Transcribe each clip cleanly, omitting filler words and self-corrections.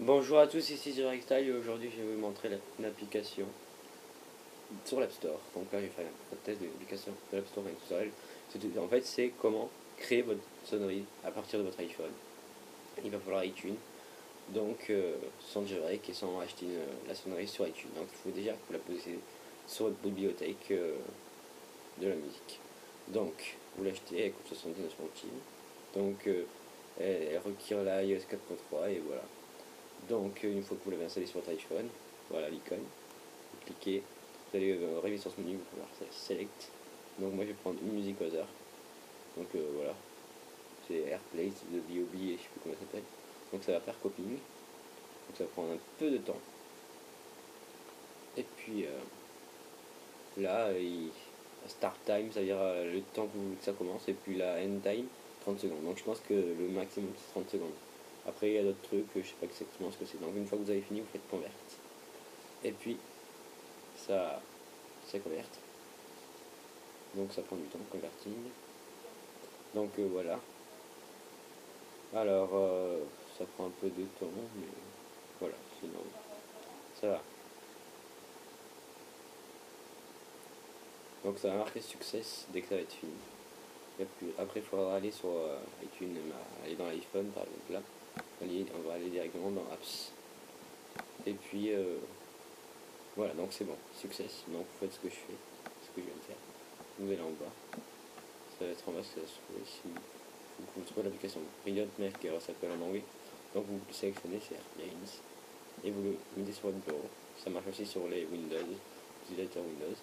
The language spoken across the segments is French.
Bonjour à tous, ici Directile et aujourd'hui je vais vous montrer une application sur l'App Store. Donc là je vais faire un test de l'application de l'App Store en fait c'est comment créer votre sonnerie à partir de votre iPhone. Il va falloir iTunes, donc sans jailbreak et sans acheter la sonnerie sur iTunes. Donc il faut déjà que vous la posez sur votre bibliothèque de la musique. Donc vous l'achetez, elle coûte 79 centimes. Donc elle requiert la iOS 4.3 et voilà. Donc une fois que vous l'avez installé sur votre iPhone, voilà l'icône, vous cliquez, vous allez arriver sur ce menu, vous pouvez faire Select. Donc moi je vais prendre une musique au hasard. Donc voilà, c'est Airplay, c'est de B.O.B et je sais plus comment ça s'appelle. Donc ça va faire copying, donc ça va prendre un peu de temps. Et puis là, Start Time, ça veut dire le temps que ça commence, et puis la End Time, 30 secondes. Donc je pense que le maximum c'est 30 secondes. Après il y a d'autres trucs, je sais pas exactement ce que c'est. Donc une fois que vous avez fini, vous faites Convert. Et puis ça converte. Donc ça prend du temps, converting. Donc voilà. Alors ça prend un peu de temps, mais voilà, sinon ça va. Donc ça va marquer success dès que ça va être fini. Après il faudra aller sur iTunes, aller dans l'iPhone par exemple là. On va aller directement dans Apps. Et puis voilà, donc c'est bon, success. Donc vous faites ce que je fais, ce que je viens de faire. Vous allez en bas. Ça va être en bas, ça va se trouver ici. Vous trouvez l'application Brilliant Maker, ça s'appelle en anglais. Donc vous sélectionnez c'est Airplanes et vous le mettez sur votre bureau. Ça marche aussi sur les Windows, utilisateurs Windows.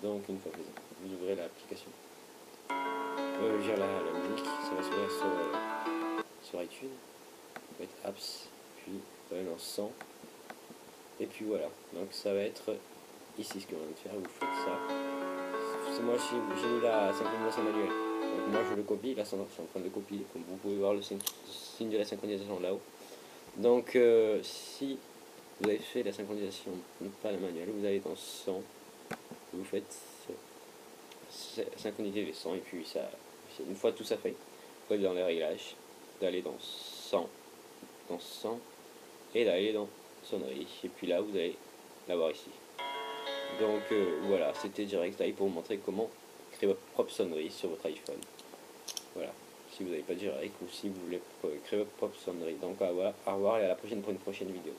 Donc une fois que vous ouvrez l'application, gère la musique, ça va s'ouvrir sur iTunes. Vous faites Apps, puis vous allez dans 100. Et puis voilà, donc ça va être ici ce que l'on vient de faire, vous faites ça. C'est moi j'ai mis la synchronisation manuelle. Donc moi je le copie, là c'est en train de copier, comme vous pouvez voir le signe de la synchronisation là-haut. Donc si vous avez fait la synchronisation, pas la manuelle, vous allez dans 100, vous faites synchroniser les 100 et puis ça, une fois tout ça fait, vous allez dans les réglages, d'aller dans 100 et d'aller dans sonnerie et puis là vous allez l'avoir ici. Donc voilà, c'était Directile pour vous montrer comment créer votre propre sonnerie sur votre iPhone. Voilà, si vous n'avez pas de Direct ou si vous voulez créer votre propre sonnerie. Donc voilà, au revoir et à la prochaine pour une prochaine vidéo.